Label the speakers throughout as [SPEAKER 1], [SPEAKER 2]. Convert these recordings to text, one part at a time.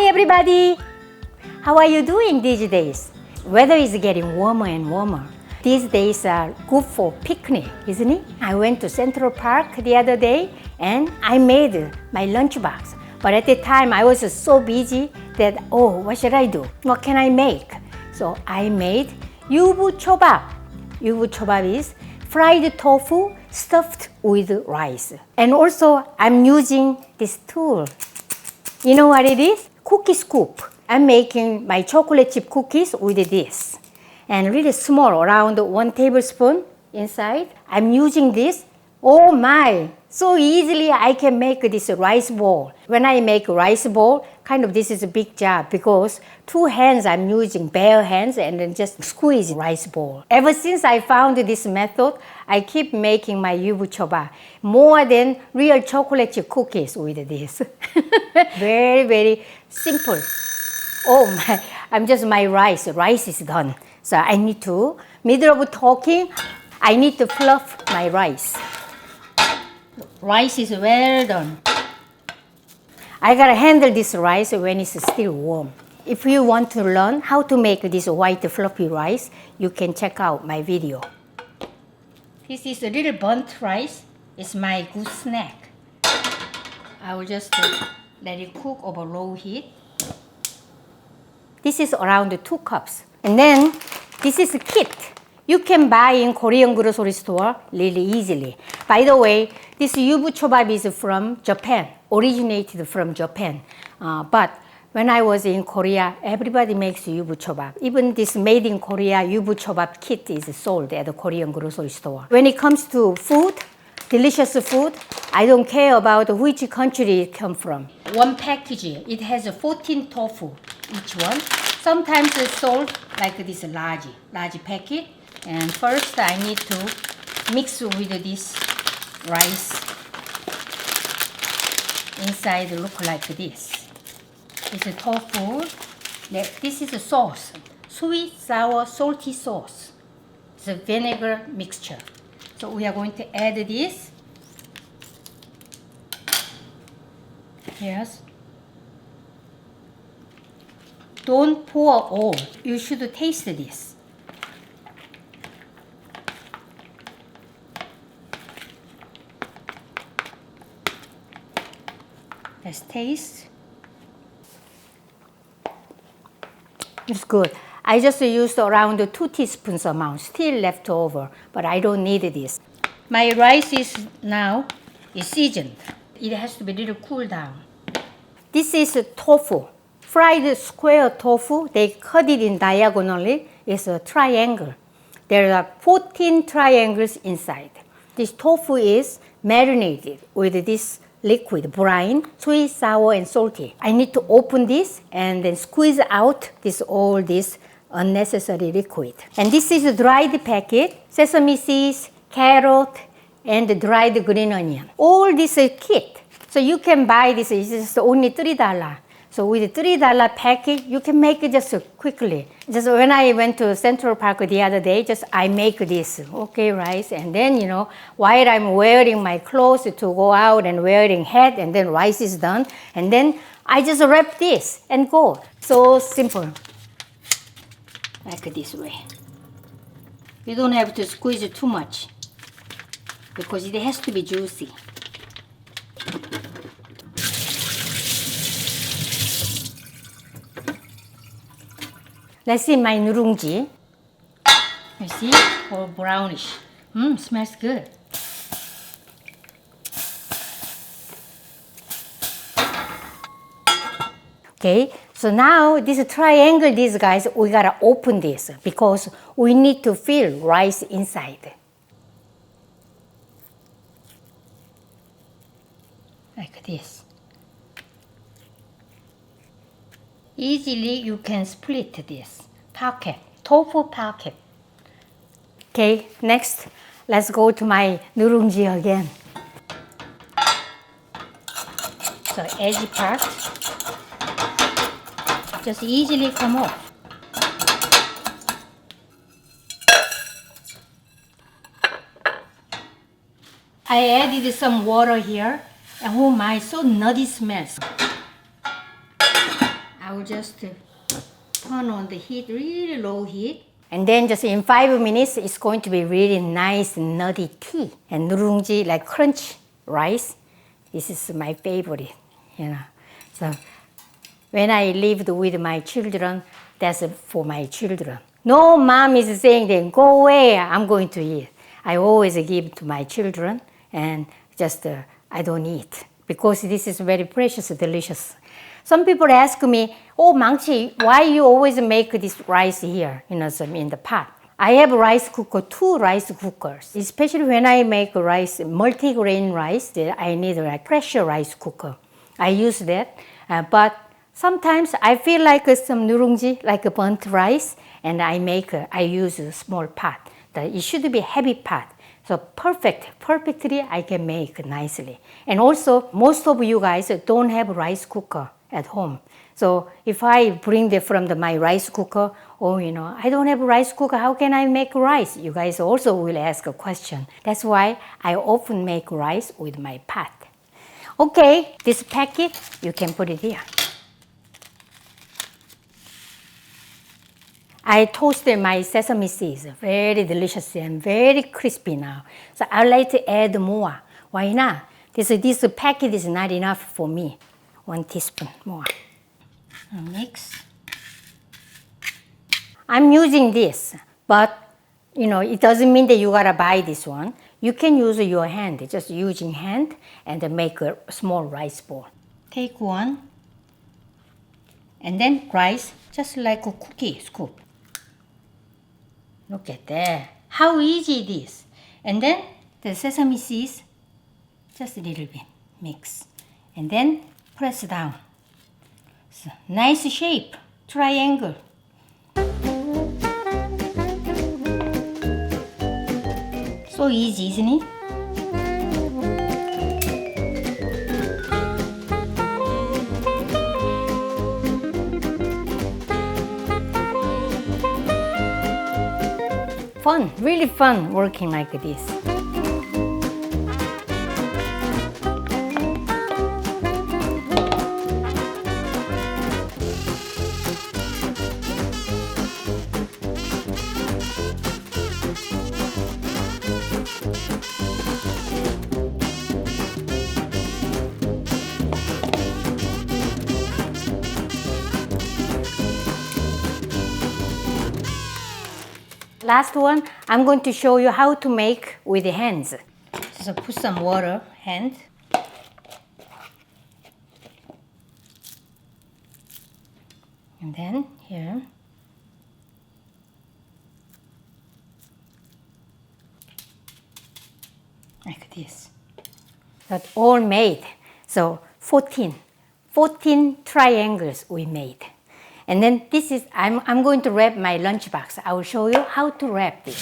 [SPEAKER 1] everybody! How are you doing these days? Weather is getting warmer and warmer. These days are good for picnic, isn't it? I went to Central Park the other day and I made my lunchbox. But at the time I was so busy that, what should I do? What can I make? So I made Yubuchobap. Yubuchobap is fried tofu stuffed with rice. And also I'm using this tool. You know what it is? Cookie scoop. I'm making my chocolate chip cookies with this. And really small, around 1 tablespoon inside. I'm using this. Oh my! So easily I can make this rice bowl. When I make rice bowl, this is a big job because 2 hands I'm using, bare hands, and then just squeeze rice bowl. Ever since I found this method, I keep making my yubuchobap more than real chocolate chip cookies with this. Very, very simple. Oh my, my rice is done. So I need to, middle of talking, I need to fluff my rice. Rice is well done. I gotta handle this rice when it's still warm. If you want to learn how to make this white fluffy rice, you can check out my video. This is a little burnt rice. It's my good snack. I will just let it cook over low heat. This is around 2 cups. And then this is a kit. You can buy in Korean grocery store really easily. By the way, this yubuchobap is from Japan, originated from Japan. But when I was in Korea, everybody makes yubuchobap. Even this made in Korea yubuchobap kit is sold at the Korean grocery store. When it comes to food, delicious food, I don't care about which country it comes from. One package, it has 14 tofu, each one. Sometimes it's sold like this large packet. And first I need to mix with this rice. Inside look like this. It's a tofu. This is a sauce. Sweet, sour, salty sauce. It's a vinegar mixture. So we are going to add this. Yes. Don't pour all. You should taste this. Let's taste. It's good. I just used around 2 teaspoons amount, still left over, but I don't need this. My rice is seasoned. It has to be a little cool down. This is tofu, fried square tofu. They cut it in diagonally. It's a triangle. There are 14 triangles inside. This tofu is marinated with this liquid, brine, sweet, sour, and salty. I need to open this and then squeeze out all this unnecessary liquid. And this is a dried packet, sesame seeds, carrot, and dried green onion. All this kit. So you can buy this, it's just only $3. So with $3 packet, you can make it just quickly. Just when I went to Central Park the other day, I make this, rice. And then, while I'm wearing my clothes to go out and wearing hat, and then rice is done. And then I just wrap this and go. So simple. Like this way. You don't have to squeeze it too much because it has to be juicy. Let's see my nurungji. You see? All brownish. Smells good. Okay, so now this triangle, these guys, we gotta open this because we need to fill rice inside. Like this. Easily you can split this pocket, tofu pocket. Okay, next let's go to my nurungji again. So edgy part just easily come off. I added some water here, and oh my, so nutty smells. I will just turn on the heat, really low heat. And then just in 5 minutes, it's going to be really nice nutty tea. And nurungji, like crunch rice, this is my favorite, you know. So when I lived with my children, that's for my children. No mom is saying then go away, I'm going to eat. I always give to my children and just I don't eat because this is very precious, delicious. Some people ask me, oh Maangchi, why you always make this rice here, you know, in the pot? I have rice cooker, 2 rice cookers. Especially when I make rice, multi-grain rice, I need a pressure rice cooker. I use that, but sometimes I feel like some nurungji, like a burnt rice, and I use a small pot. It should be heavy pot. So perfectly I can make nicely. And also, most of you guys don't have rice cooker at home. So if I bring from my rice cooker, oh, you know, I don't have a rice cooker, how can I make rice? You guys also will ask a question. That's why I often make rice with my pot. Okay, this packet, you can put it here. I toasted my sesame seeds, very delicious and very crispy now. So I like to add more. Why not? This packet is not enough for me. 1 teaspoon more. Mix. I'm using this, but you know, it doesn't mean that you gotta buy this one. You can use your hand, just using hand and make a small rice bowl. Take one, and then rice, just like a cookie scoop. Look at that, how easy it is. And then the sesame seeds, just a little bit, mix. And then press down. So, nice shape, triangle. So easy, isn't it? Fun, really fun working like this. Last one, I'm going to show you how to make with the hands. So put some water, hand. And then here. Like this. That's all made. So 14 triangles we made. And then this is, I'm going to wrap my lunchbox. I will show you how to wrap this.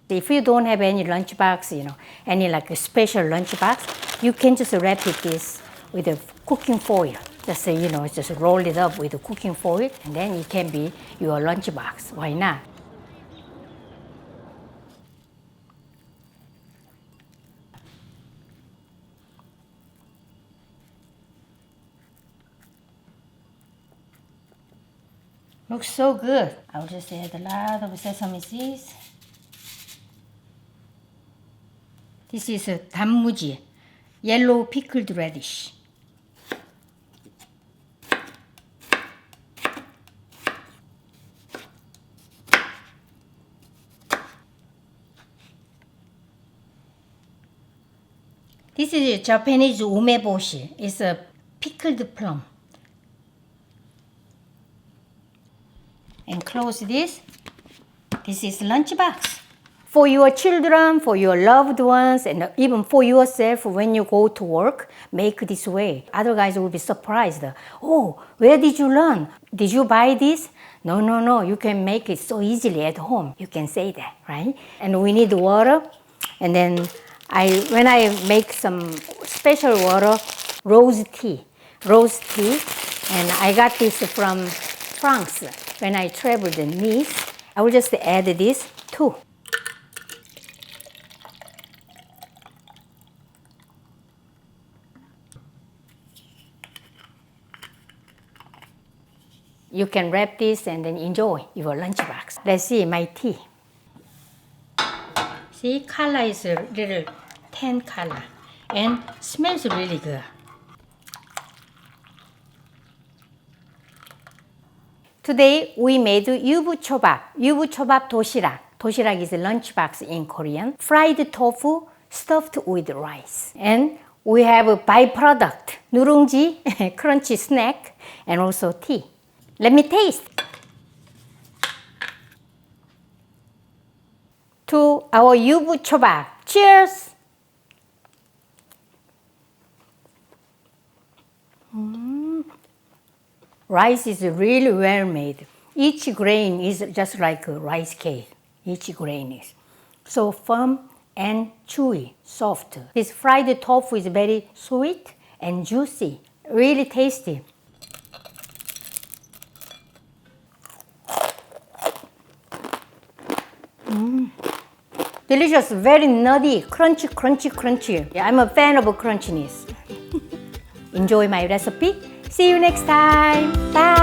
[SPEAKER 1] If you don't have any lunchbox, you know, any like a special lunchbox, you can just wrap it this with a cooking foil. Just, you know, just roll it up with a cooking foil, and then it can be your lunchbox. Why not? Looks so good. I'll just add a lot of sesame seeds. This is a 단무지, yellow pickled radish. This is a Japanese umeboshi. It's a pickled plum. And close this. This is lunchbox. For your children, for your loved ones, and even for yourself when you go to work, make this way. Other guys will be surprised. Oh, where did you learn? Did you buy this? No. You can make it so easily at home. You can say that, right? And we need water. And then when I make some special water, rose tea. And I got this from France. When I traveled in Nice, I will just add this too. You can wrap this and then enjoy your lunchbox. Let's see my tea. See, color is a little tan color and smells really good. Today we made 유부초밥. 유부초밥 도시락. 도시락 is a lunchbox in Korean. Fried tofu stuffed with rice. And we have a byproduct, 누룽지, crunchy snack, and also tea. Let me taste. To our 유부초밥. Cheers! Rice is really well made. Each grain is just like a rice cake. Each grain is so firm and chewy, soft. This fried tofu is very sweet and juicy, really tasty. Delicious, very nutty, crunchy, crunchy, crunchy. I'm a fan of crunchiness. Enjoy my recipe. See you next time. Bye.